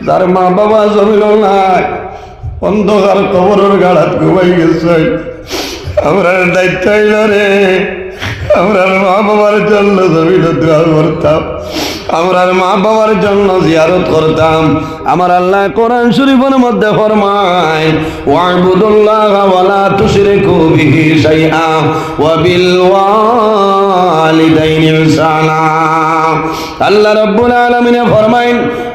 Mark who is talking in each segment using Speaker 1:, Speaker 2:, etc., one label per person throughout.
Speaker 1: যার মা বাবা জমিল নাই, অন্ধকার কবরের গাড়াত ঘুমাই গেছে। আমরা দায়িত্ব হইল রে, আমরা মা বাবার জন্য জমিল দোয়া করতাম, আমরা মা বাবার জন্য জিয়ারত করতাম। আমার আল্লাহ কোরআন শরীফের মধ্যে ফরমায়, ওয়া'বুদুল্লাহা ওয়া লা তুশরিকু বিহি শাইআ ওয়া বিল ওয়ালিদাইনি ইহসানা। আল্লাহ রাব্বুল আলামিন ফরমায়,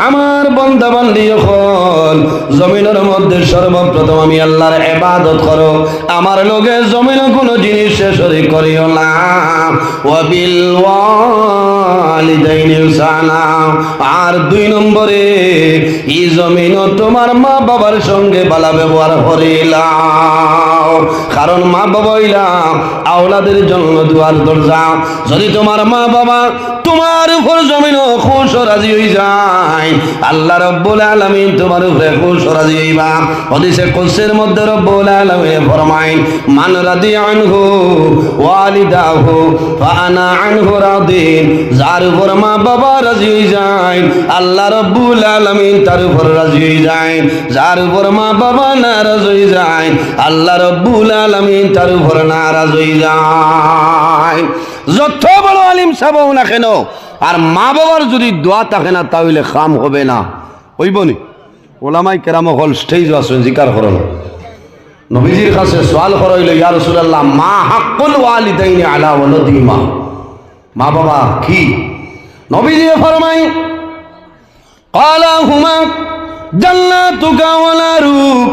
Speaker 1: আমার বান্দা বান্দি যখন জমিনের মধ্যে সর্বপ্রথম আমি আল্লাহর ইবাদত করো, আমার লগে জমিনে কোনো জিনিস শরীক করিও না। ওয়া বিল ওয়ালিদাইনি ইহসানা। আর 2 নম্বরে এই জমিন তোমার মা বাবার সঙ্গে ভালো ব্যবহার করিলাম, কারণ মা বাবা হইলা আওলাদের জন্য দুয়ার দরজা। যদি তোমার মা বাবা তোমার উপর জমিন খুশ রাজি হয়ে যায়, আল্লাহ রাব্বুল আলামিন তোমার উপরে খুশ রাজি হইবা। হাদিসে কুদসির মধ্যে রাব্বুল আলামিন ফরমায়, মান রাদিয়া আনহু ওয়ালিদাহু ফাআনা আনহু রাদিন। যার উপর মা বাবা রাজি হয়ে যায়, আল্লাহ রাব্বুল আলামিন তার উপর রাজি হয়ে যায়। যার উপর মা বাবা নারাজ হয়ে যায়, আল্লাহ রাব্বুল আলামিন তার উপর নারাজ হয়ে যায়। যত বড় আলিম সাহেব না কেন, আর মা বাবার যদি দোয়া থাকে না তাহলে কাম হবে না। হইবনি? ওলামাই কেরাম হল স্টেজ আসেন জিকার করল, নবীজির কাছে সওয়াল করাইল, ইয়া রাসূলুল্লাহ মা হাক্কুল ওয়ালিদাইনি আলা ওয়ালাদিহিমা, মা বাবা কি? নবীজি ফরমায়, ক্বালা হুমা জান্নাতুকা ওয়া নারুক।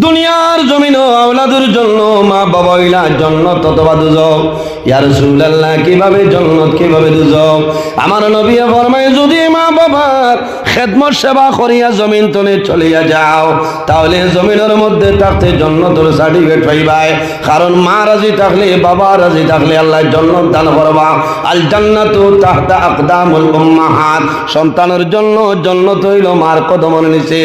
Speaker 1: দুনিয়ার জমিন আওলাদের জন্য মা বাবা হইলা জান্নাত অথবা দুজক। ইয়া রাসূলুল্লাহ কিভাবে জান্নাত কিভাবে দুজক? আমার নবী ফরমায়, যদি মা বাবার খেদমত সেবা করিয়া জমিন তলে চলিয়া যাও, তাহলে জমিনের মধ্যে থাকতে জান্নাতের সার্টিফিকেট পাইবাই। কারণ মা রাজি থাকলে, বাবা রাজি থাকলে আল্লাহ জান্নাত দান করবা। আল জান্নাতু তাহতা আকদামুল উম্মাহাত। সন্তানের জন্য জান্নাত হইল মার কদমের নিচে।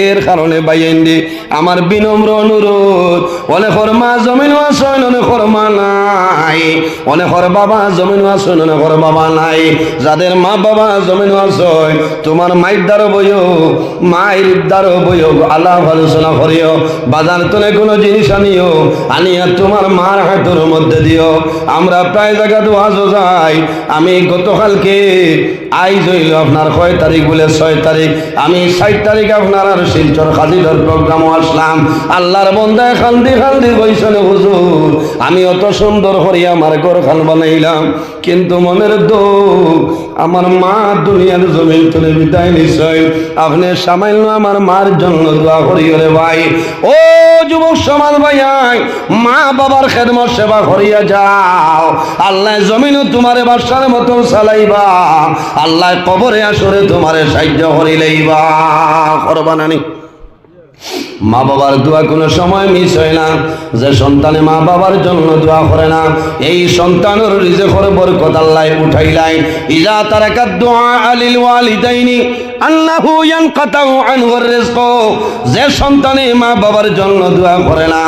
Speaker 1: এর কারণে বাইয়েন্দি আমার বিনম্র অনুরোধ, অনেকর মা জমিন আসন, অনেকর মা নাই, অনেকর বাবা জমিন আসন, অনেকর বাবা নাই। যাদের মা বাবা জমিন আসন, তোমার মায়ের দ্বারা বইও, মায়ের দ্বারা বইও, আল্লাহ আলোচনা করিও। বাজার তোলে কোনো জিনিস আনিও, আনিয়া তোমার মার হাতের মধ্যে দিও। আমরা প্রায় জায়গা ওয়াজ যাই। আমি গতকালকে আইজ হইল আপনার 6 তারিখ বলে 6 তারিখ, আমি 7 তারিখ আপনার আর শিলচর খাদিডর প্রোগ্রামও আসলাম। আল্লাহর বন্দায় খান্দি খান্দি কইছেন, হুজুর আমি অত সুন্দর করিয়া আমার ঘর খান বানাইলাম, কিন্তু মনের দুঃখ আমার মা দুনিয়ার জমিন তুলে বিদায় নিশ্চয়। আপনি সামান্য আমার মার জন্য দোয়া করিও রে ভাই। ও যুবক সমাজ ভাইয়াই, মা বাবার খেদমত সেবা করিয়া যাও, আল্লাহ জমিনও তোমারে বাদশার মতন চালাইবা, আল্লাহ কবরে আসরে তোমারে সাহায্য করিলেইবা। করবা নানি? মা বাবার দোয়া কোনো সময় মিস হয় না। যে সন্তানে মা বাবার জন্য দোয়া করে না, এই সন্তানের রিজেকের বরকত আল্লাহ উঠাইলাই। ইজা তারাকাত দুআ আলিল ওয়ালিদাইনি আল্লাহু ইয়ানকাতাউ আনহুর রিজক। যে সন্তানে মা বাবার জন্য দোয়া করে না,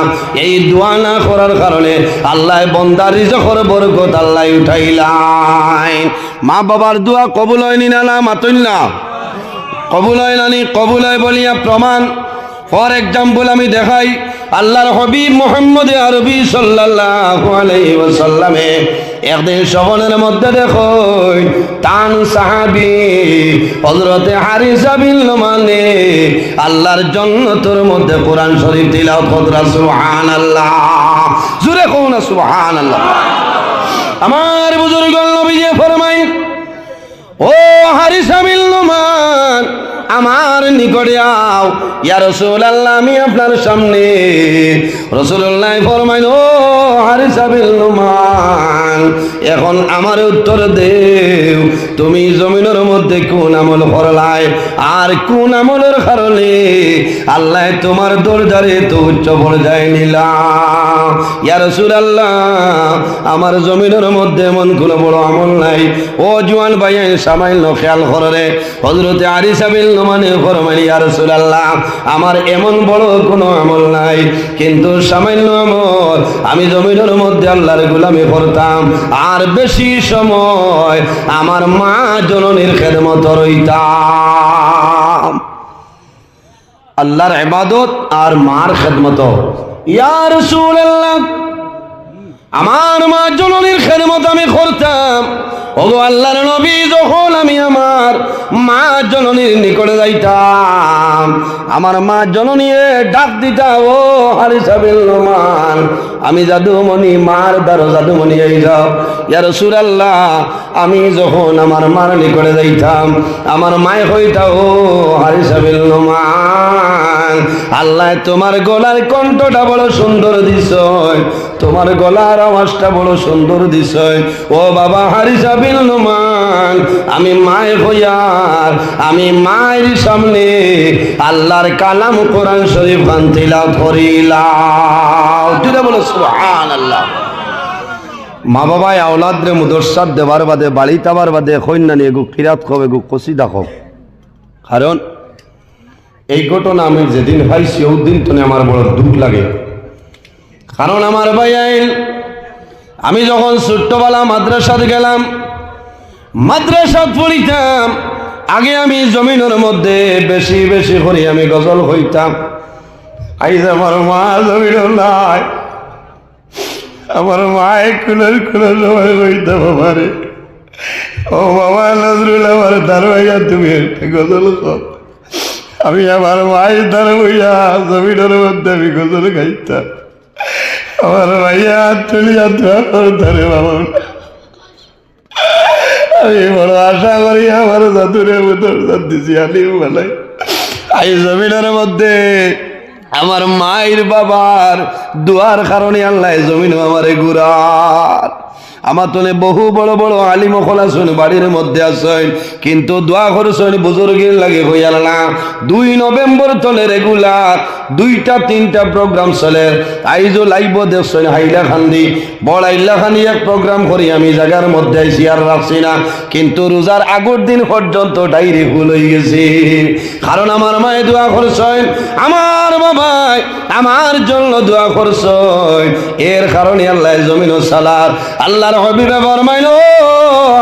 Speaker 1: এই দোয়া না করার কারণে আল্লাহ বান্দার রিজকের বরকত আল্লাহ উঠাইলাই। মা বাবার দোয়া কবুল হয়নি না? না মাতুন না, কবুল হয় নানি? কবুল হয় বলিয়া প্রমাণ। ফর এক্সাম্পল আমি দেখাই, আল্লাহর হাবিব মুহাম্মদ আরবি সাল্লাল্লাহু আলাইহি ওয়াসাল্লামে একদিন শবনের মধ্যে দেখো তান সাহাবী হযরতে হারিসা বিন নোমানে আল্লাহর জান্নাতের মধ্যে কোরআন শরীফ তিলাওয়াত করতে। সুবহানাল্লাহ, জোরে কোন না সুবহানাল্লাহ। আমার বুজুর্গ নবীজি ফরমায়, ও হারিসা বিন নোমান আমার নিকটে আও। ইয়া রাসূলুল্লাহ আমি আপনার সামনে। রাসূলুল্লাহ ফরমাইল, ও হারিসা বিন নোমান এখন আমার উত্তর দেও, তুমি জমিনের মধ্যে কোন আমল করলাই, আর কোন আমলের কারণে আল্লাহ তোমার দরজারে তো উচ্চ পর্যায়ে নিলাম। ইয়া রাসূলুল্লাহ আমার জমিনের মধ্যে এমন কোন বড় আমল নাই। ও জওয়ান ভাই সামান্য খেয়াল করে। হযরতে হারিসা বিন নোমানে ফরমাইল, ইয়া রাসূলুল্লাহ আমার এমন বড় কোনো আমল নাই, কিন্তু সামান্য আমল আমি জমিনের মধ্যে আল্লাহর গোলামি করতাম, আর বেশি সময় আমার মা জননীর খেদমত রইতাম। আল্লাহর ইবাদত আর মার খেদমত। ইয়া রাসূলুল্লাহ, আমার মা জননীর খেদমত আমি করতাম। ওগো আল্লাহর নবী, যখন আমি আমার মা জননীর নিকটে যাইতাম, আমার মা জননী ডাক দিতা, ও হারিসা বিন নোমান, আমি জাদুমণি, মার দ্বারা জাদুমণি এই যাও। ইয়া রাসূলুল্লাহ, আমি যখন আমার মার নিকটে যাইতাম, আমার মায় কইতা, ও হারিসা বিন নোমান, আল্লাহ তোমার গলার কণ্ঠটা বড় সুন্দর দিছ, তোমার গলার আওয়াজটা বড় সুন্দর দিছ। ও বাবা হারিসা বিন নোমান, আমি মায় হইয়ার, আমি মায়ের সামনে আল্লাহর কালাম কোরআন শরীফ গান তিলাওয়াত করিলাম। তুই বলো সুবহানাল্লাহ। মা বাবায় আওলাদরে মুদরসাদ দেবার বাদে, বাড়ি তাবার বাদে কন্যা নিয়ে গু কিরাত কবে গু কসিদা হোক। কারণ এই ঘটনা আমি যেদিন পাইছি ওই দিন তো আমার বড় দুঃখ লাগে। কারণ আমার ভাই আইন, আমি যখন ছোট্টবেলা মাদ্রাসাত গেলাম, মাদ্রাসাত পড়িতাম, আগে আমি জমিনের মধ্যে বেশি বেশি করে আমি গজল হইতাম। আইজ আমার মা জমিন নাই, আমার মায়ে কুলের কুলের সময় হইতাম আমারে, ও বাবা নজরুল, আমার দারোয়াইয়া তুমি একটা গজল কর। আমি আমার মায়ের দ্বারা হইয়া জমিনের মধ্যে আমি গজল গাইতাম। আমার ভাইয়া তুলিয়া ধরে বাবা, আমি বড় আশা করি আমার জাদুরের মতো দিছি আলিম বেলায়। এই জমিনের মধ্যে আমার মায়ের বাবার দুয়ার কারণে আল্লাহ জমিন আমারে গুড়ার। আমার তো বহু বড় বড় আলিম খোলাছেন বাড়ির মধ্যে আছেন, কিন্তু দোয়া করছেন বুজুর্গের লাগে হইয়াল না। 2 নভেম্বর তলে রেগুলার 2টা 3টা প্রোগ্রাম চলে। আইজও লাইভ দেখছেন হাইলাখান্দি, বড় হাইলাখান্দি এক প্রোগ্রাম করি আমি জায়গার মধ্যে আইসি আর রাখছি না, কিন্তু রোজার আগের দিন পর্যন্ত ডাইরি ফুল হয়ে গেছে। কারণ আমার মায়ে দোয়া করছেন, আমার বাবাই আমার জন্য দোয়া করছেন, এর কারণে আল্লাহ জমিন ও সালার আল্লাহর হাবিবে ফরমাইল,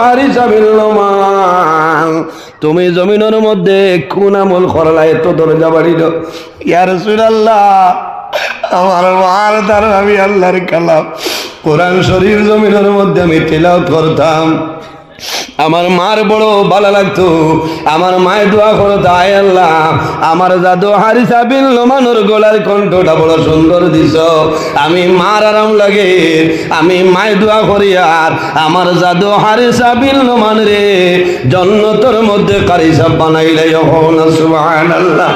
Speaker 1: হারিসা বিন নোমান, তুমি জমিনের মধ্যে কোন আমল করলা এত দরজা বাড়িল? ইয়া রাসূলুল্লাহ, আমার মার দ্বারা আমি আল্লাহর কালাম কোরআন শরীফ জমিনের মধ্যে আমি তিলাওয়াত করতাম। আমার মার বড় ভালো লাগতো। আমার মায়ের দোয়া করতো, আয় আল্লাহ আমার জাদু হারিসা বিন নোমানের গলার কণ্ঠটা বড় সুন্দর দিছ, আমি মার আরাম লাগে, আমি মায়ের দোয়া করি আর আমার জাদু হারিসা বিন নোমান রে জান্নাতের মধ্যে কারি সাহেব বানাইলে। সুবহানাল্লাহ।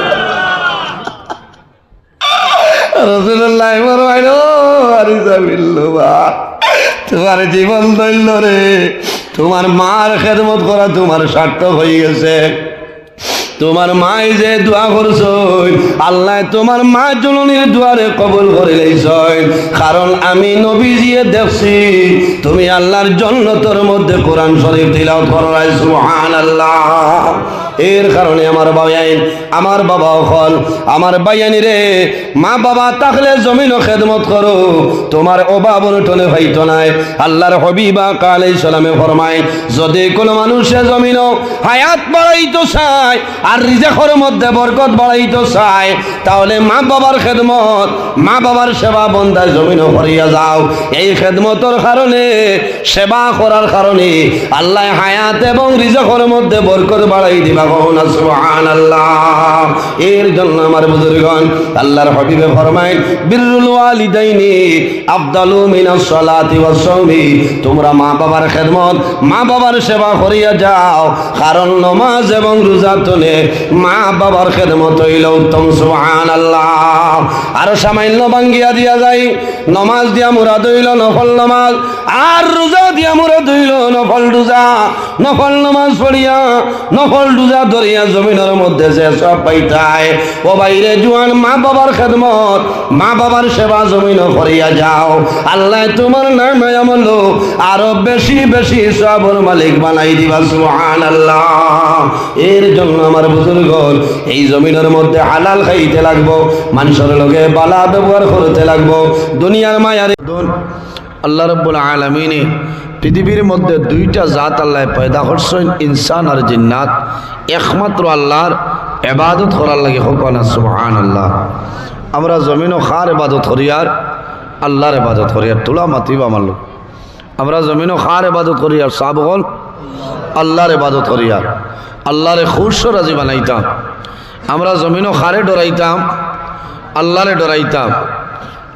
Speaker 1: রাসূলুল্লাহ ফরমাইলো, হারিসা বিন নোমান, তোমার জীবন দৈন্য রে, তোমার মার খেদমত করা তোমার সার্থক হয়ে গেছে। তোমার মাই যে দোয়া করছো, আল্লাহ তোমার মা জননীর দুয়ারে কবুল করে লইছেন। কারণ আমি নবীজিয়ে দেখছি তুমি আল্লাহর জান্নাতের মধ্যে কোরআন শরীফ তিলাওয়াত করো। সুবহানাল্লাহ। এর কারণে আমার ভাইয়াইন, আমার বাবা হল আমার ভাইয়ানি রে, মা বাবা থাকলে জমিন খেদমত করো, তোমার অভাব অনটনে হইতো নাই। আল্লাহর হাবিব আলাইহিস সালামে ফরমায়, যদি কোনো মানুষে জমিন হায়াত বাড়াইতে চায় আর রিজেকের মধ্যে বরকত বাড়াইতে চায়, তাহলে মা বাবার খেদমত, মা বাবার সেবা বন্দায় জমিন করিয়া যাও। এই খেদমতের কারণে, সেবা করার কারণে আল্লাহ হায়াত এবং রিজেকের মধ্যে বরকত বাড়াই দিবা। সুবহানাল্লাহ। এর জন্য আমার বুজুর্গণ, আল্লাহর হাবিবে ফরমায়, বিররুল ওয়ালিদাইনি আফদালু মিনাস সালাতি ওয়াস সাওমি, তোমরা মা বাবার খেদমত, মা বাবার সেবা করিয়া যাও, কারণ নামাজ এবং রোজা তুলে মা বাবার খেদমত হইল উত্তম। সুবহানাল্লাহ। আর সামান্য ভাঙ্গিয়া দিয়া যায়, নামাজ দিয়া মুরাদ হইল নফল নামাজ, আর রোজা দিয়া মুরাদ হইল নফল রোজা। নফল নামাজ পড়িয়া নফল রোজা ধরিয়া জমিনের মধ্যে যে সব পাইতায়, ও বাইরে জুয়ান মা বাবার খেদমত, মা বাবার সেবা জমিন করিয়া যাও, আল্লাহ তোমার নামে আমল আরো বেশি বেশি সবর মালিক বানাই দিবা। সুবহানাল্লাহ। এর জন্য আমার বুজুর্গ, এই জমিনের মধ্যে হালাল খাইতে লাগবো, মানুষের লগে বালা ব্যবহার করতে লাগবো। দুনিয়ার মায়ার আল্লাহ রাব্বুল আলামিন পৃথিবীর মধ্যে 2টা জাত আল্লাহ পয়দা করছেন, ইনসান আর জিন্নাত। একমাত্র আল্লাহর ইবাদত করার লাগে হোক না সুবহানাল্লাহ। আমরা জমিন ও খার ইবাদত করি আর আল্লাহর ইবাদত করি আর তুলা মাতিবা আমার লোক। আমরা জমিন ও খার ইবাদত করি আর সাবগল আল্লাহর ইবাদত করি আর আল্লাহরে খুশ রাজি বানাইতাম। আমরা জমিন ও খারে ডরাইতাম, আল্লাহরে ডরাইতাম।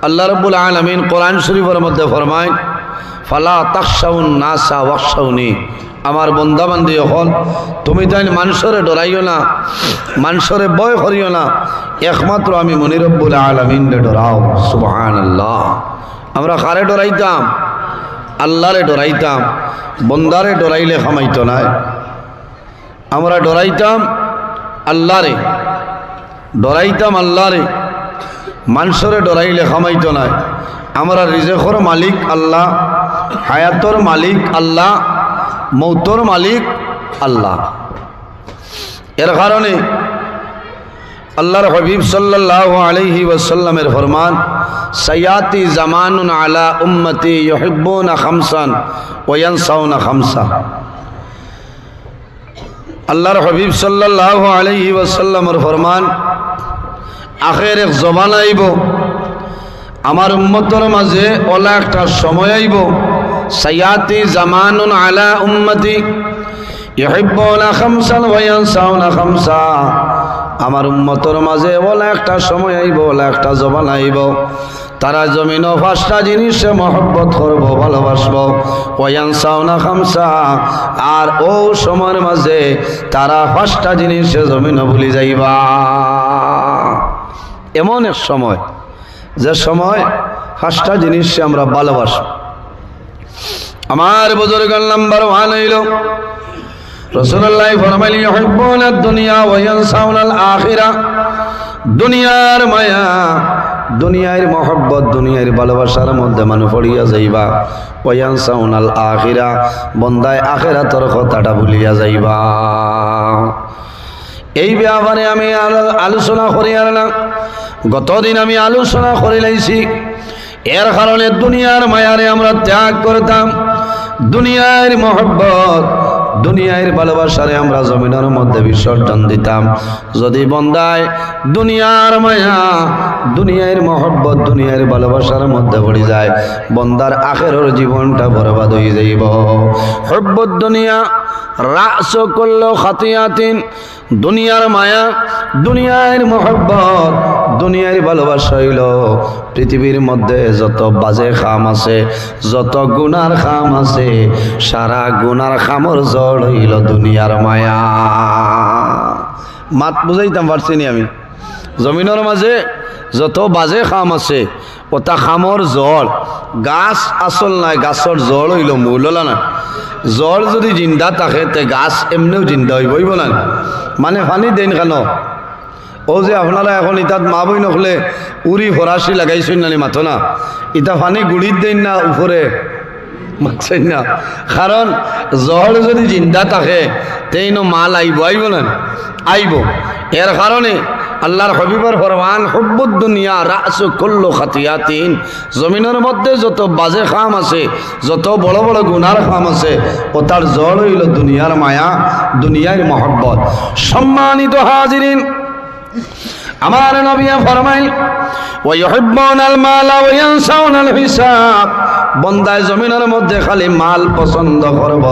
Speaker 1: আল্লাহ রাব্বুল আলামিন কোরআন শরীফের মধ্যে ফরমায় ফালা তাখশাউন নাসা ওয়াখশাউনি, আমার বন্দা বান্দি হল তুমি তাই মানুষরে ডরাইও না, মানুষরে ভয় করিও না, একমাত্র আমি মনি রব্বুল আলামিনরে ডরাও। সুবহানাল্লাহ। আমরা কারে ডরাইতাম? আল্লাহরে ডরাইতাম। বন্দারে ডরাইলে খামাইতো না। আমরা ডরাইতাম আল্লাহরে, ডরাইতাম আল্লাহরে, মানুষরে ডরাইলে খামাইতো না। আমরা রিজেকর মালিক আল্লাহ, হায়াতর মালিক আল্লাহ, মৌতর মালিক আল্লাহ। এর কারণে আল্লাহর হাবিব সাল্লাল্লাহু আলাইহি ওয়াসাল্লামের ফরমান সায়াতি জামানুন আলা উম্মতি ইউহিব্বুনা খামসান ওয়া ইয়ানসাউনা খামসা। আল্লাহর হাবিব সাল্লাল্লাহু আলাইহি ওয়াসাল্লামের ফরমান আখের এক জবান আইব, আমার উম্মতের মাঝে ওলা একটা সময় আইব সায়াতি জামানুন আলা উম্মতি ইউহিব্বুনা খামসান ওয়া ইয়ানসাউনা খামসা। আমার উম্মতের মাঝে ওলা একটা সময় আইব, ওলা একটা জবান আইব, তারা জমিন ও পাঁচটা জিনিসে মহব্বত করবো, ভালোবাসবো। ওয়া ইয়ানসাউনা খামসা, আর ও সময়ের মাঝে তারা পাঁচটা জিনিসে জমিন ভুলি যাইবা। এমন এক সময় যে সময় পাঁচটা জিনিসে আমরা ভালোবাসব। আমার বুজুর্গের নাম্বার 1 হইল রাসূলুল্লাহ ফরমাইলেন ইউহিব্বুনা দুনিয়া ওয়া ইয়ানসাউনাল আখিরা। দুনিয়ার মায়া, দুনিয়ার মহব্বত, দুনিয়ার ভালোবাসার মধ্যে মানুষ পড়িয়া যাইবা। ওয়া ইয়ানসাউনাল আখিরা, বন্দায় আখিরাতের কথাটা ভুলিয়া যাইবা। এই ব্যাপারে আমি আলোচনা করি আর না, গতদিন আমি আলোচনা করে লাইছি। এর কারণে দুনিয়ার মায়ারে আমরা ত্যাগ করতাম, দুনিয়ার মহব্বত, দুনিয়ার ভালোবাসারে আমরা জমিনের মধ্যে বিসর্জন দিতাম। যদি বন্দায় দুনিয়ার মায়া, দুনিয়ার মহব্বত, দুনিয়ার ভালোবাসার মধ্যে পড়ে যায়, বন্দার আখেরের জীবনটা বরবাদ হয়ে যাইব। হুব্বুদ দুনিয়া রাসু কুল্লু খাতিয়াতিন, দুনিয়ার মায়া, দুনিয়ার মহব্বত, দুনিয়ার ভালোবাসা হইল পৃথিবীর মধ্যে যত বাজে খাম আছে, যত গুনার খাম আছে, সারা গুনার খামর জড় হইল দুনিয়ার মায়া। মাত বুঝাইতাম পারছি নি আমি? জমিনের মাঝে যত বাজে খাম আছে ওটা খামর জল। গাছ আসল নাই, গাছর জল হইল মূল হল না। জল যদি জিন্দা থাকে তে গাছ এমনিও জিন্দা হইব না। মানে পানি দেন কেন? ও যে আপনারা এখন ইতাত মা বই নখলে উড়ি ফরাসি লাগাইছেন না মাথো না, ইতা পানি গুড়ির দেন না উপরে মাখছেন না। কারণ জল যদি জিন্দা থাকে তেইন মাল আইব, আইব না? আইব। এর কারণে আল্লাহর হাবিবের ফরমান হুব্বুদ দুনিয়া রাসু কুল্লু খাতিয়াতিন, জমিনের মধ্যে যত বাজে খাম আছে, যত বড় বড় গুনার খাম আছে, ও তার জড় হইল দুনিয়ার মায়া, দুনিয়ার মহব্বত। সম্মানিত হাজিরিন, আমার নবী ফরমাইল ওয়া ইউহিব্বুনাল মালা ওয়া ইয়ানসাউনাল হিসাব। বন্দায় জমিনের মধ্যে খালি মাল পছন্দ করব,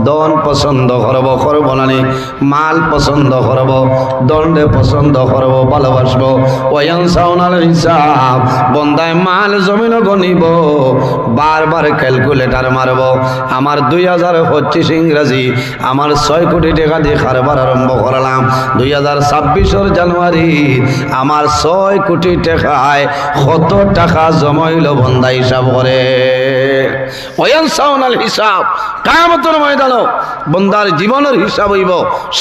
Speaker 1: দন পছন্দ করব, করব না নি? মাল পছন্দ করব, দণ্ডে পছন্দ করব, ভালোবাসবো। ওয়া ইয়ানসাউনাল হিসাব, বন্দায় মাল জমিন গনিব, বারবার ক্যালকুলেটার মারব। আমার 2025 ইংরাজি, আমার 6 কোটি টাকা দিয়ে কারবার আরম্ভ করলাম। 2026 জানুয়ারি আমার 6 কোটি টাকায় কত টাকা জমাইল বন্দা হিসাব করে। ওয়ানসাউনাল হিসাব, কিয়ামতের ময়দানে বন্দার জীবনের হিসাব হইব,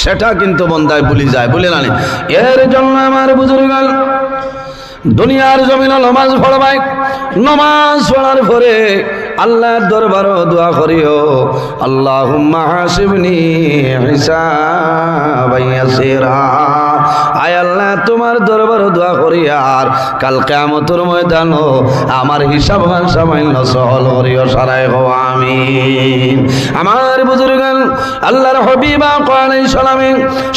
Speaker 1: সেটা কিন্তু বন্দায় ভুলি যায়, ভুলে না। এর জন্য আমার বুজুর্গাল দুনিয়ার জমিনে নামাজ পড়বাই, নামাজ পড়ার পরে আল্লাহর দরবারে দোয়া করিও, আল্লাহুম্মা হাসিবনি হিসাবান ইয়াসিরা। আয় আল্লাহ তোমার দরবার দোয়া করি আর কাল কিয়ামতের ময়দানও আমার হিসাব সামান্য সহল করিও সারাই হো আমিন। আমার বুজুর্গান আল্লাহর হাবিব আলাইহিস সালামে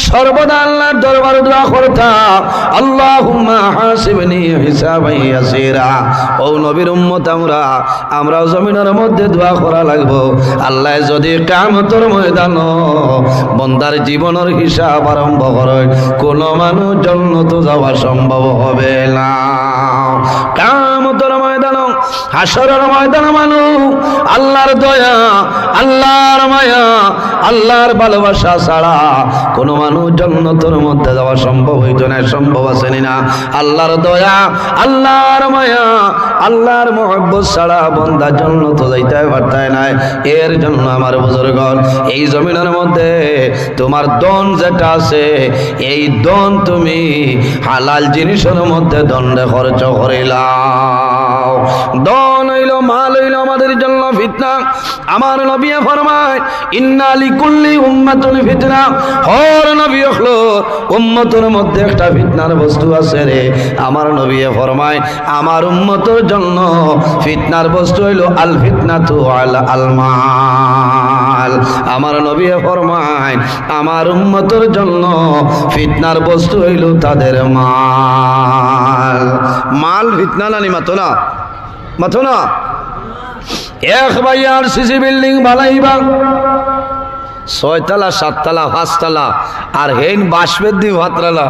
Speaker 1: সর্বদা আল্লাহর দরবারে দোয়া করতা, আল্লাহুম্মা হাসিবনি হিসাবান ইয়াসিরা। ও নবীর উম্মত আমরা জমিনের মধ্যে দোয়া করা লাগবো, আল্লাহ যদি কিয়ামতের ময়দান বন্দার জীবনের হিসাব আরম্ভ করে কোন মানুষ জান্নাত যাওয়া সম্ভব হবে না। কিয়ামতের ময়দান হাসরের ময়দান মানুষ আল্লাহর দয়া, আল্লাহর মায়া, আল্লাহর ভালোবাসা ছাড়া কোন মানুষ জান্নাতের মধ্যে যাওয়া সম্ভব হইতো না। সম্ভব আছে না? আল্লাহর দয়া, আল্লাহর মায়া, আল্লাহর মহব্বত ছাড়া বান্দা জান্নাত যাইতে পারতে না। এর জন্য আমার বুজুর্গণ এই জমিনের মধ্যে তোমার দন যেটা আছে এই দন তুমি হালাল জিনিসের মধ্যে দণ্ডে খরচ করিলাও। দন হইল মাল হইল আমাদের জন্য ফিতনা। আমার নবী ফরমায় ইন্না লিকুল্লি উম্মাতুন ফিতনা। হর নবী হলো উম্মতের মধ্যে একটা ফিতনার বস্তু আছে রে। আমার নবী ফরমায় আমার উম্মতের জন্য ফিতনার বস্তু হইল আল ফিতনাতু আল মাল। আমার নবী ফরমায় আমার উম্মতের জন্য ফিতনার বস্তু হইল তাদের মাল। মাল ফিতনা নানি মাতো না, মাতো না। এক ভাইয়ার সিসি বিল্ডিং বানাইবা 6 তলা 7 তলা 5 তলা আর হেন বাসবেদ দি ভাতরালা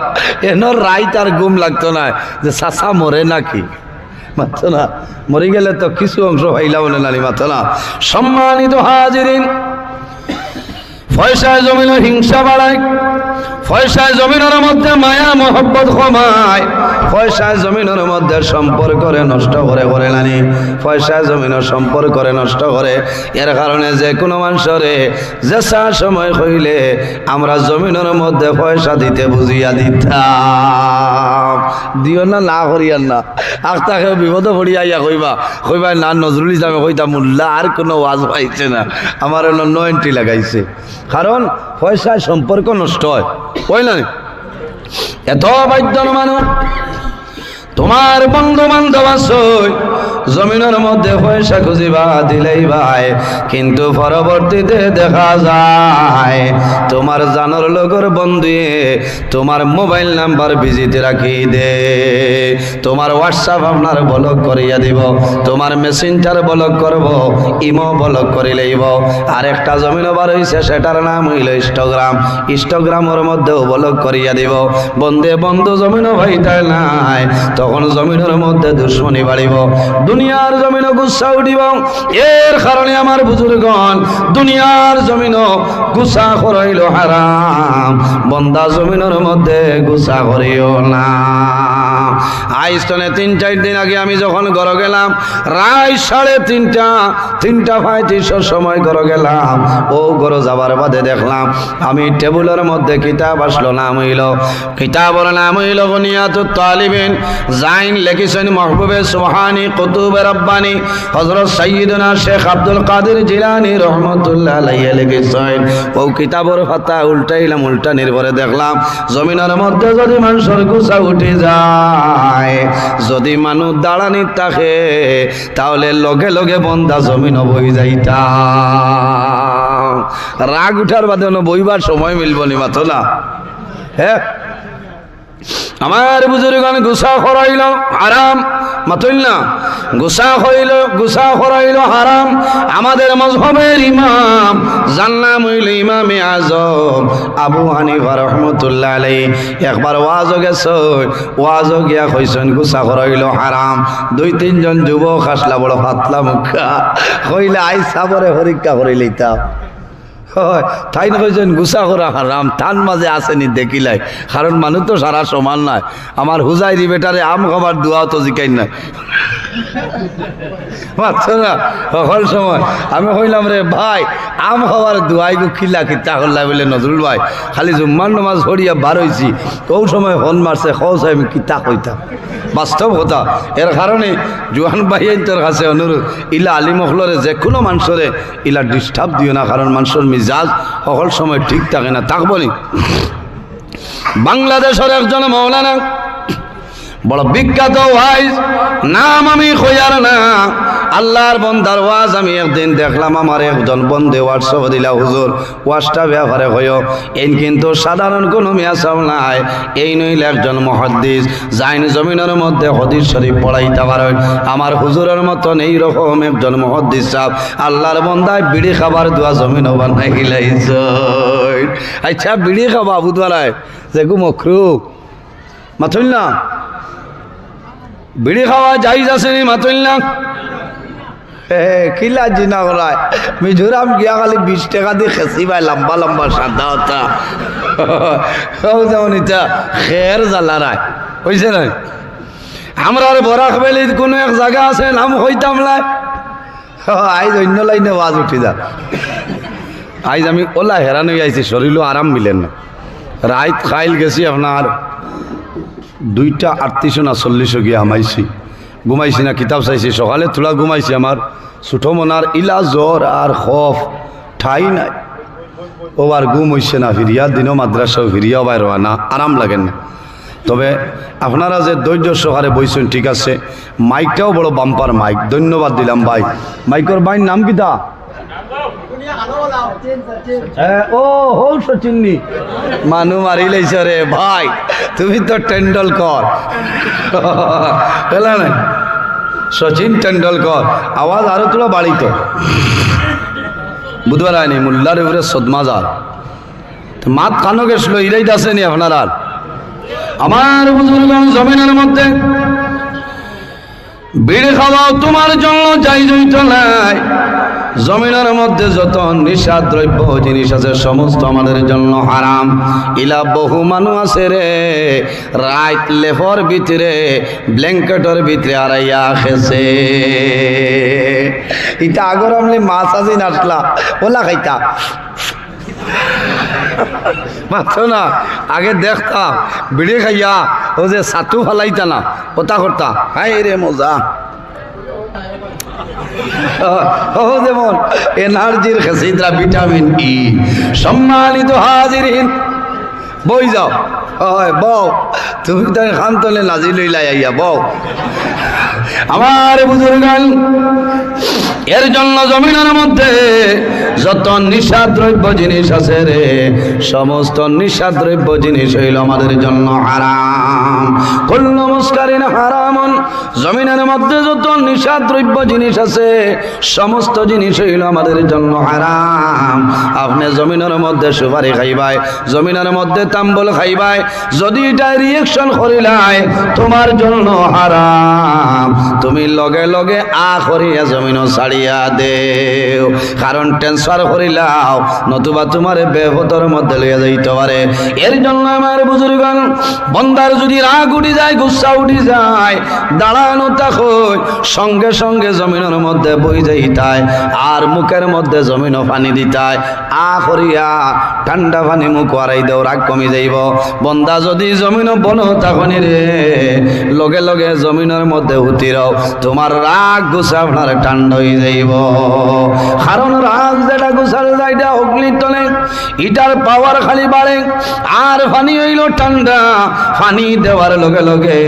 Speaker 1: এনর রাইত আর ঘুম লাগতো না যে চাচা মরে নাকি, মাতো না। মরে গেলে তো কিছু অংশ হইলা বলে নানি, মাতো না। সম্মানিত হাজিরিন, পয়সায় জমিনের হিংসা বাড়ায়, পয়সায় জমিনের মধ্যে মায়া মহব্বত কমায়, পয়সায় জমিনের মধ্যে সম্পর্ক করে নষ্ট করে করে নানি, পয়সায় জমিনের সম্পর্ক করে নষ্ট করে। এর কারণে যে কোনো মানুষরে যেসা সময় হইলে আমরা জমিনের মধ্যে পয়সা দিতে বুঝিয়া দিতাম। দিও না, না করিয়ার না। আখতাকে বিপদ পড়িয়া ইয়া কইবা কইবা না নজরুল ইসলামে কইতা মোল্লা আর কোনো ওয়াজ পাইছে না, আমার হলো 90 লাগাইছে। কারণ পয়সায় সম্পর্ক নষ্ট হয়, কই না? এত বাধ্য মানুষ তোমার বন্ধু বান্ধব আছে জমিনের মধ্যে পয়সা খুঁজিবা দিলেই ভাই, কিন্তু পরবর্তীতে দেখা যায় তোমার জানোর লোকের বন্ধুয়ে তোমার মোবাইল নাম্বার বিজিতে রাখি দে, তোমার হোয়াটসঅ্যাপ আপনার ব্লক করিয়া দিব, তোমার মেসেঞ্জার ব্লক করব, ইমো ব্লক করে লইব। আর একটা জমিন বার হইছে সেটার নাম হইল ইনস্টাগ্রাম, ইনস্টাগ্রামের মধ্যেও ব্লক করিয়া দিব। বন্ধে বন্ধু জমিনও ভাইটাই নাই, তখন জমিনের মধ্যে দুশ্মনী বাড়িব, দুনিয়ার জমিনও গুসা উঠিব। এর কারণে আমার বুজুর্গণ দুনিয়ার জমিনও গুসা করাইল হারাম, বন্দা জমিনের মধ্যে গুসা করিও না। আইস্তনে 3-4 দিন আগে আমি যখন ঘর গেলাম রায় 3:30 সময় ঘর গেলাম। ও ঘর যাবার বাদে দেখলাম আমি টেবিলের মধ্যে কিতাব আসলো, নাম হইল কিতাবের নাম হইল বুনিয়াতুত তালিবিন, জাইন লিখেছেন মাহবুবে সুবহানি কুতুবে রব্বানি হযরত সাইয়্যিদনা শেখ আব্দুল কাদের জিলানী রহমাতুল্লাহ আলাইহি লিখেছেন। ও কিতাবের পাতা উল্টাইলাম, উল্টানির পরে দেখলাম জমিনের মধ্যে যদি মানুষের গুছা উঠে যায়, যদি মানুষ দাঁড়ানি থাকে তাহলে লগে লগে বন্দা জমিন বই যাইতা। রাগ উঠার বাদে বইবার সময় মিলব নি, মাথো না। হ্যাঁ আমার বুজুর্গান গুসা করাইল হারাম, মাতইল না। গুসা করাইল হারাম। আমাদের মযহবের ইমাম জান্নাম হইল ইমামে আজম আবু হানিফা রাহমাতুল্লাহ আলাইহি। একবার ওয়াজ গেছে, ওয়াজ গিয়া কইছেন গুসা করাইল হারাম। 2-3 জন যুবক আসলা বড় পাতলা মুখা কইলে আই সাবরে পরীক্ষা করে লইতা। তাই না কইছেন গুসা করা হারাম, তার মাঝে আসেনি দেখিলাই। কারণ মানুষ তো সারা সমান নয়। আমার হুজাইরি বেটারে আম খাবার দোয়াও তো জিকাই নাই, পাচ্ছ না। সকল সময় আমি কইলাম রে ভাই আম খাবার দোয়াই গো খিলা খিতা করলাই বলে নজরুল ভাই খালি জুম্মার নামাজ পড়িয়া বার হয়েছি কোন সময় ফোন মারছে খোঁজ আমি কিতা কইতাম, বাস্তব কথা। এর কারণে জোয়ান ভাইয়ের কাছে অনুরোধ, ইলা আলিম হলরে যে কোনো মানুষরে ইলা ডিস্টার্ব দিও না, কারণ মানুষের মিজাজ সকল সময় ঠিক থাকে না, থাকবো নি। বাংলাদেশের একজন মৌলানা, বড় বিখ্যাত ওয়াইজ, নাম আমি খোঁজার না, আল্লাহর বন্দার ওয়াজ আমি একদিন দেখলাম। আমার একজন বন্ধে হোয়াটসঅ্যাপ দিলা, হুজুর ওয়াজটা ব্যাপারে হইও, এই কিন্তু সাধারণ কোনো মেয়াসাও নাই, এই নইলে একজন মুহাদ্দিস যাইন জমিনের মধ্যে হাদিস শরীফ পড়াইতে পারেন। আমার হুজুরের মতন এইরকম একজন মুহাদ্দিস সাহেব আল্লাহর বন্দায় বিড়ি খাবার দোয়া জমিন বানাই গিলাইছ। আচ্ছা বিড়ি খাবা বুধবারায় যেগু মখরু মাথুল না, বিড়ি খাওয়া যাইজ আছে নি মাথুল না? কিলা জিনা করায় মিজোরাম গিয়া খালি 20 টাকা দিয়ে খেসি ভাই লম্বা লম্বা সাদা হতা যেমন ইটা খের জ্বালারায় হয়েছে না। আমরা বরাক বেলির কোনো এক জায়গা আছে নাম হইতাম না, আইজ অন্য লাইনে ওয়াজ উঠি যা। আইজ আমি ওলা হেরান হয়ে আইছি, শরীরও আরাম মিলেন না। রাত খাইল গেছি আপনার 2টা 38 না 40 গিয়া আমাইছি, ঘুমাইছি না, কিতাব চাইছি, সকালে তোলা ঘুমাইছি। আমার ছোটো মনার ইলা জ্বর আর খফ ঠাই নাই, ও আর ঘুম হইছে না, ফিরিয়া দিনও মাদ্রাসাও ফিরিয়া বাইর না, আরাম লাগেন না। তবে আপনারা যে ধৈর্য সহকারে বইছেন ঠিক আছে, মাইকটাও বড় বাম্পার মাইক, ধন্যবাদ দিলাম ভাই। মাইকর ভাইয়ের নাম কিতা? ও হৌ সচিন্নি মানু মারি লাইছ রে ভাই, তুমি তো টেন্ডুলকর না, সচিন টেন্ডুলকর। আওয়াজ আরো তোলা বাড়ি তো বুধবার আয়নি মোল্লার উপরে সদমাজার মাত কানো গেছিল, ইরাই আসেনি আপনারা। আমার বুজুর্গণ জমিনের মধ্যে বিড়ি খাওয়াও তোমার জন্য যাই জড়িত নাই। জমিনের মধ্যে যত নিশা দ্রব্য জিনিস আছে সমস্ত আমাদের জন্য হারাম। ইলা বহু মানুষ আছে রে রাত লেফর ভিতরে ব্ল্যাঙ্কেটের ভিতরে আড়াইয়া খেছে। এটা আগর আমলি মাছ আজি নাচলা ওলা খাইতা মাত্র না, আগে দেখতাম বিড়ি খাইয়া ও যে সাতু ফালাইতা না ওটা করতা, হাই রে মজা। যেমন এনার্জির খেসিদরা ভিটামিন ই। সম্মানিত হাজিরিন বই যাও, বউ তুমি তো খান তলে নাজি লইলাই আইয়া বউ। আমার বুজুর্গান এর জন্য জমিনের মধ্যে যত নিশাদ্রব্য জিনিস আছে রে সমস্ত নিশাদ্রব্য জিনিস হইল আমাদের জন্য হারাম। কুল্লু মুসকারিন হারামুন, জমিনের মধ্যে যত নিশাদ্রব্য জিনিস আছে সমস্ত জিনিস হইল আমাদের জন্য হারাম। আপনি জমিনের মধ্যে সুপারি খাইবাই, জমিনের মধ্যে তাম্বল খাইবাই, যদি এটা রিয়েকশন করিলাই তোমার জন্য হারাম। তুমি লগে লগে করিয়া জমিন ছাড়িয়া দেও, কারণ ট্রান্সফার করিলাও নতুবা তোমার বেপতর মধ্যে লইয়া যাইতে পারে। এর জন্য আমার বুজুর্গণ বন্দার যদি রাগ উঠি যায়, গুসা উঠি যায়, দাঁড়ানো থাকো সঙ্গে সঙ্গে জমিনের মধ্যে বই যাইতায় আর মুখের মধ্যে জমিনও পানি দিতায়, করিয়া ঠান্ডা পানি মুখ হারাই দেও, রাগ কমি যাইব। বন্দা যদি জমিন বন থাকনি রে লগে লগে জমিনের মধ্যে উঠিরাও, তোমার রাগ গুছা আপনার ঠান্ডা হয়ে যাইব। কারণ রাগ যেটা গুছাল যাইটা অগ্নির তলে ইটার পাওয়ার খালি বাড়ে আর পানি হইল ঠান্ডা। পানি দেওয়ার লগে লগে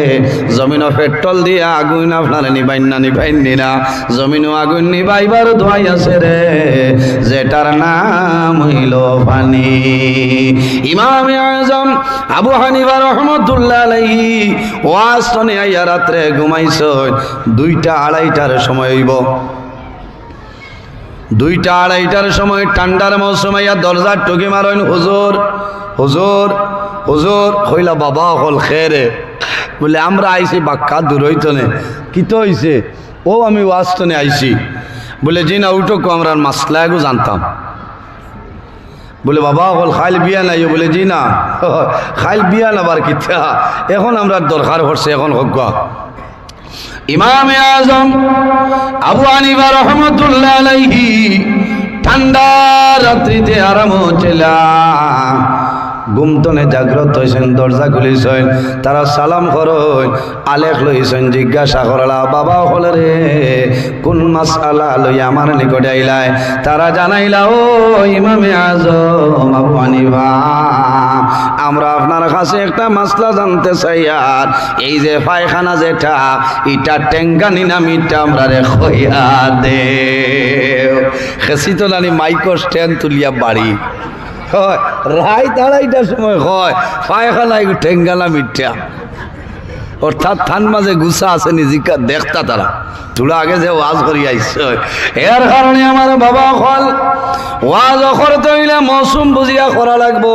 Speaker 1: জমিনও পেট্রোল দিয়ে আগুন আপনার নিবাইন না, জমিনও আগুন নিবাইবার ধোয়াই আছে রে, যেটার নাম হইল পানি। ইমাম আজম আবু হানিফা রহমতুল্লাহ আলাইহি ওয়াজ শুনে আইয়া রাত্রে ঘুমাইছ 2টা 2:30টার সময় হইব। 2টা 2:30টার সময় ঠান্ডার মৌসুম আইয়া দরজার টুকি মারেন, হুজুর হুজুর হুজুর কইলা বাবা হল খেরে বলে আমরা আইছি বাক্কা দূর হইতো নে, কি তো হইছে? ও আমি ওয়াজ শুনে আইছি। বলে জি না উঠো, আমরা মাসলা এগো জানতাম। বলে বাবা হল খাইল বিয়া নাই? বলে জি না খাইল বিয়া নাবার কিতা, এখন আমরা দরকার পড়ছে, এখন হোক। ইমাম আজম আবু হানিফা রহমতুল্লাহ আলাইহি ঠান্ডা রাত্রিতে আরাম হচ্ছিলা ঘুমতনে জাগ্রত হয়েছেন, দরজা খুলিছেন, তারা সালাম করইন, আলেখ লইছেন, জিজ্ঞাসা করলা বাবা হলে রে কোন মাসআলা লই আমার নিকটে আইলাই? তারা জানাইলা ও ইমামে আজম আবু হানিফা, আমরা আপনার কাছে একটা মাসলা জানতে চাই, আর এই যে পায়খানা যেটা এটা টেঙ্গানি না মিটা আমরা রে খইয়া দে। খেসি তো নানি মাইকো স্ট্যান্ড তুলিয়া বাড়ি হয় রায় দাঁড়াইটার সময় হয় পায়খানা টেঙ্গানা মিঠা, অর্থাৎ থান মাঝে গুছা আছে নিজেকে দেখতা তারা তোরা আগে যে ওয়াজ করি আইছে এর কারণে আমার বাবা হল ওয়াজ করতে হইলে মৌসুম বুঝিয়া করা লাগবো।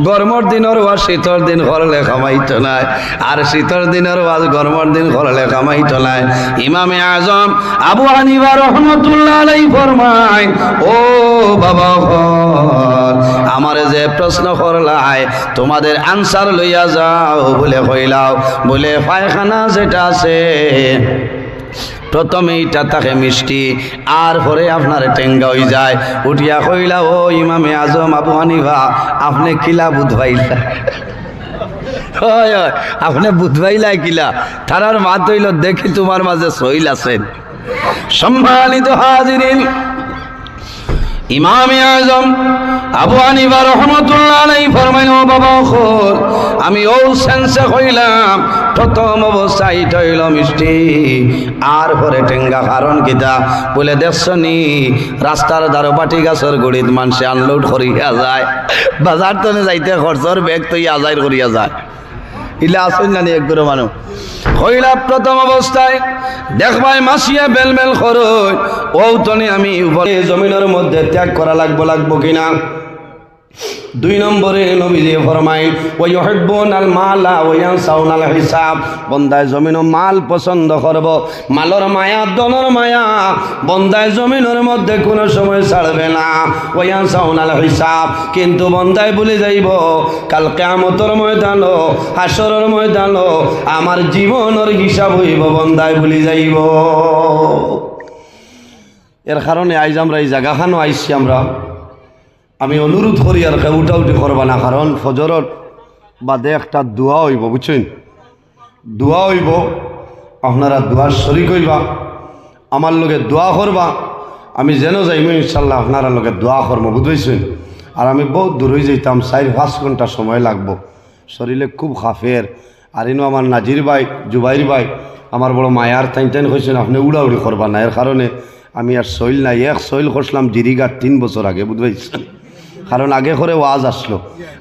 Speaker 1: গরমের দিনের ওয়াজ শীতর দিন করলে কামাইতো নাই, আর শীতর দিনের ওয়াজ গরমের দিন করলে কামাইতো নাই। ইমামে আজম আবু হানিফা রহমাতুল্লাহ আলাইহি ফরমায় ও বাবা হল আমারে যে প্রশ্ন করলাই তোমাদের আনসার লইয়া যাও বলে কইলাও, বলে পায়খানা যেটা আছে প্রথমে এটা থাকে মিষ্টি, আর পরে আপনার টেঙ্গা হয়ে যায়। উঠিয়া কইলা ও ইমামে আজম আবু হানিফা আপনি কিলা বুধবাইলা? হয় আপনি বুধবাইলা কিলা? তারার মাত হইল দেখি তোমার মাঝে সইল আছেন। সম্মানিত হাজিরিন, ইমামে আজম আবু হানিফা রাহমাতুল্লাহ আলাইহি ফরমাইল ও বাবা খোল আমি ও সেন্সে কইলাম প্রথম অবস্থায় হইল মিষ্টি আর পরে টেঙ্গা, কারণ কিতা? বলে দেখছনি রাস্তার ধারে পাটি গাছের গুড়িত মানুষে আনলোড করিয়া যায়, বাজার তনে যাইতে খরচর ব্যাগ তৈ আজাইর করিয়া যায়, ইলা আসেন জানি একগুলো মানুষ হইলা প্রথম অবস্থায় দেখবাই মাসিয়া বেলবেল করই ও তনে আমি উপরে জমিনের মধ্যে ত্যাগ করা লাগবো কিনা। দুই নম্বরে নবীজি ফরমায় ওয়া ইউহিব্বুনাল মালা ওয়া ইয়ানসাউনাল হিসাব, বন্দায় জমিনও মাল পছন্দ করব, মালর মায়া দনের মায়া বন্দায় জমিনের মধ্যে কোনো সময় ছাড়বে না। ওয়া ইয়ানসাউনাল হিসাব, কিন্তু বন্দায় ভুলে যাইব কাল কিয়ামতের ময়দানো হাসরের ময়দানো আমার জীবনের হিসাব হইব, বন্দায় ভুলে যাইব। এর কারণে আইজ আমরা এই জায়গাখানো আইছি আমরা, আমি অনুরোধ করি আর উঠাউটি করবা না, কারণ ফজরত বাদে একটা দোয়া হইব, বুঝছেন? দোয়া হইব, আপনারা দোয়ার শরীক হইবা, আমার লগে দোয়া করবা, আমি যেন যাইব ইনশাল্লাহ আপনারা লগে দোয়া করবো, বুঝেছেন? আর আমি বহুত দূর হয়ে যাইতাম, 4-5 ঘন্টা সময় লাগবো, শরীরে খুব খাফের। আর ইনো আমার নাজির ভাই জুবাইর ভাই আমার বড় মায়ার টাইন হয়েছেন আপনি উড়াউড়ি করবা না, এর কারণে আমি আর সইল নাই, এক সইল করছিলাম জিরিগার 3 বছর আগে, বুঝবেছেন? কারণ আগে করে ওয়াজ আসলো,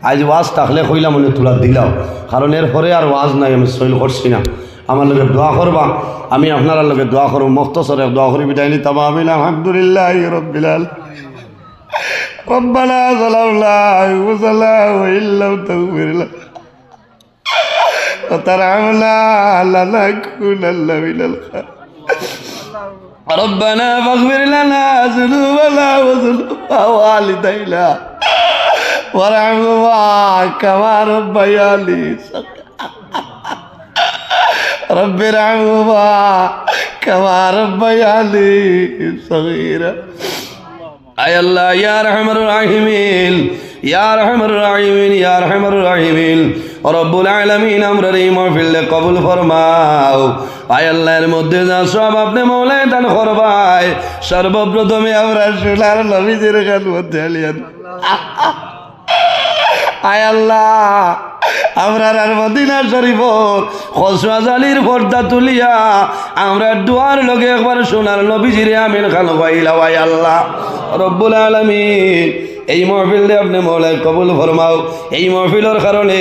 Speaker 1: আজ ওয়াজ থাকলে কইলাম মনে তোলা দিলাও, কারণ এর পরে আর ওয়াজ নাই, আমি সইল করছি না। আমার লগে দোয়া করবা, আমি আপনার লগে দোয়া করব, মুখতসরে দোয়া করি বিদায় নিতাম। আমিন আলহামদুলিল্লাহি রাব্বিল আলামিন রব্বানা যালামনা আনফুসানা ওয়া ইল্লাম তাগফির লানা ওয়া তারহামনা লানাকুনান্না মিনাল খাসিরিন ربنا فاغفر لنا ذنوبنا وذنوب والدينا وارحمهما كما ربياني رب ارحمهما كما ربياني صغيرا اي الله يا ارحم الراحمين يا ارحم الراحمين يا ارحم الراحمين রব্বুল আলামিন আমরার এই মাহফিলে কবুল ফরমাও। আয় আল্লাহর মধ্যে যা সব আপনি মওলায় দান করবাই, সর্বপ্রথমে আমরা সোনার নবীজির খেদমতে আলিয়ান। আয় আল্লাহ আমরা আর মদিনা শরীফর খসওয়া জালির পর্দা তুলিয়া আমরা দুয়ার লগে একবার সোনার নবীজির আমিন খান পাইলাম। আয় আল্লাহ রব্বুল আলামিন এই মাহফিল আপনি মওলায় কবুল ফরমাও। এই মাহফিলের কারণে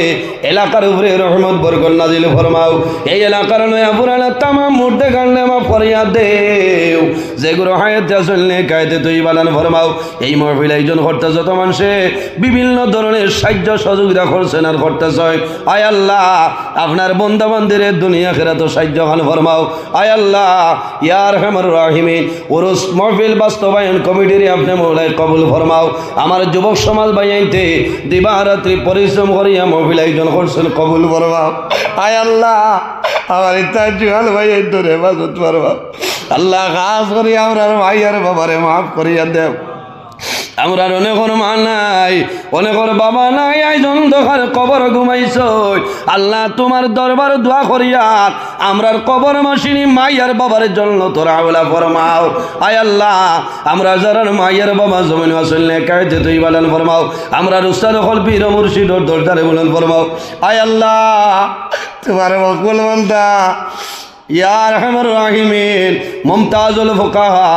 Speaker 1: এলাকার উপরে রহমত বরকত নাজিল ফরমাও। এই এলাকার নয়া পুরানা তামাম মুর্দে কারণে মা ফরিয়াদ দেও, যেগুলো হায়াতে আসলে কায়দে তুই বানান ফরমাও। এই মাহফিল আয়োজন করতে যত মানুষে বিভিন্ন ধরনের সাহায্য সহযোগিতা করছেন আর করতেছে, আয় আল্লাহ আপনার বন্দা বান্দিরে দুনিয়া খেরাত সাহায্য খান ফরমাও। আয় আল্লাহ ইয়া আরহামার রাহিমিন উরুস মাহফিল বাস্তবায়ন কমিটির আপনি মওলায় কবুল ফরমাও। আমার যুবক সমাজ বাইতে দিবারাত্রি পরিশ্রম করিয়া মাহফিল আয়োজন করছেন, কবুল ফরমাও। আয় আল্লাহ আমার ইচ্ছা জুয়াল ভাই ধরে হেফাজত ফরমাও। আল্লাহ খাস করি আমরা ভাই আর বাবারে মাফ করিয়া দেব। আমরা অনেকর মা নাই, অনেকর বাবা নাই, আইজন দোকার কবর ঘুমাইছ। আল্লাহ তোমার দরবার দোয়া করিয়ার আমরার কবর মাসিনী মাইয়ার বাবার জন্য তোরা আওলা ফরমাও। আয় আল্লাহ আমরা যারা মাইয়ার বাবা জমিন আসলে কায়তে তুই বলেন ফরমাও। আমরা উস্তাদ হল পীর মুর্শিদ দরজারে বলেন ফরমাও। আয় আল্লাহ তোমার মকবুল বান্দা ইয়া রহমান রাহিমিন মুমতাজুল ফুকাহা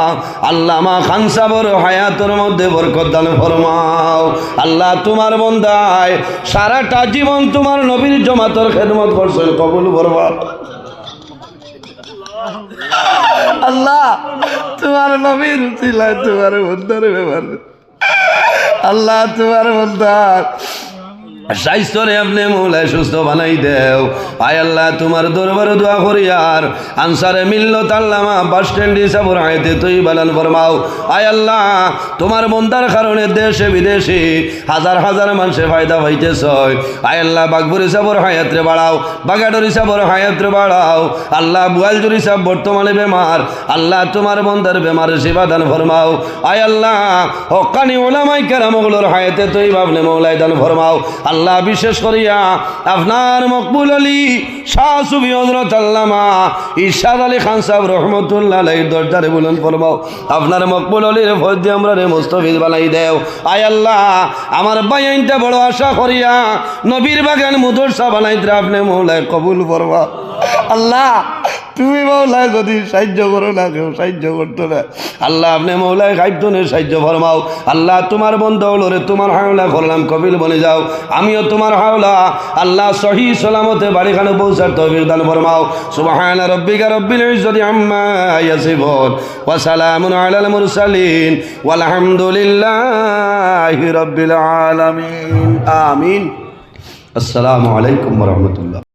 Speaker 1: আল্লামা খান সাহেবের হায়াতের মধ্যে বরকত দান ফরমাও। আল্লাহ তোমার বান্দায় সারাটা জীবন তোমার নবীর জমাতের খেদমত করছেন, কবুল ফরমাও। আল্লাহ তোমার নবীর উসিলায় তোমার বান্দার ব্যাপার আল্লাহ তোমার বান্দার স্বাস্থ্যরে আপনি মৌলায় সুস্থ বানাই দেও। আয় আল্লাহ তোমার দরবারে দোয়া করি আর আনসারে মিল্লত আল্লামা বাস স্ট্যান্ড হিসাবর আয়তে তুই বালান ফরমাও। আয় আল্লাহ তোমার মন্দার কারণে দেশে বিদেশে হাজার হাজার মানুষে ফায়দা পাইতেছ। আয় আল্লাহ বাগপুর হিসাবর হায়াতরে বাড়াও, বাগাডোর হিসাবর হায়াতরে বাড়াও। আল্লাহ বুয়ালজুর হিসাব বর্তমানে বেমার, আল্লাহ তোমার মন্দার বেমার সেবা দান ফরমাও। আয় আল্লাহ হক্কানি ওলামাই কেরামগুলোর হায়াতে তুই ভাবনে মৌলায় দান ফরমাও। আল্লাহ বিশেষ করিয়া আপনার মকবুল আলী শাহ সুফি হযরত আল্লামা ইরশাদ আলী খান সাহেব রহমতুল্লাহ আলাইহির দরজারে বলেন ফরমাও। আপনার মকবুল আলীর ফজলে আমরা রে মুস্তাফিজ বানাই দেও। আয় আল্লাহ আমার বাইনটা বড় আশা করিয়া নবীর বাগান মুদরসা বানাইতে আপনি মৌলায় কবুল ফরমাও। আল্লাহ তুমি মৌলায় যদি সাহায্য করো না, কেউ সাহায্য করতো না। আল্লাহ আপনি মৌলায় গাইবতনের সাহায্য ফরমাও। আল্লাহ তোমার বন্ধ হলো রে তোমার হাওলা করলাম কবিল বনে যাও, আমিও তোমার হাওলা আল্লাহ সহি সালামতে বাড়িখানে পৌঁছার তৌফিক দান ফরমাও। সুবহান রাব্বিকা রাব্বিল ইজ্জাতি আম্মা ইয়াসিফুন ওয়া সালামুন আলাল মুরসালিন ওয়াল হামদুলিল্লাহি রাব্বিল আলামিন। আমিন। আসসালামু আলাইকুম ওয়া রাহমাতুল্লাহ।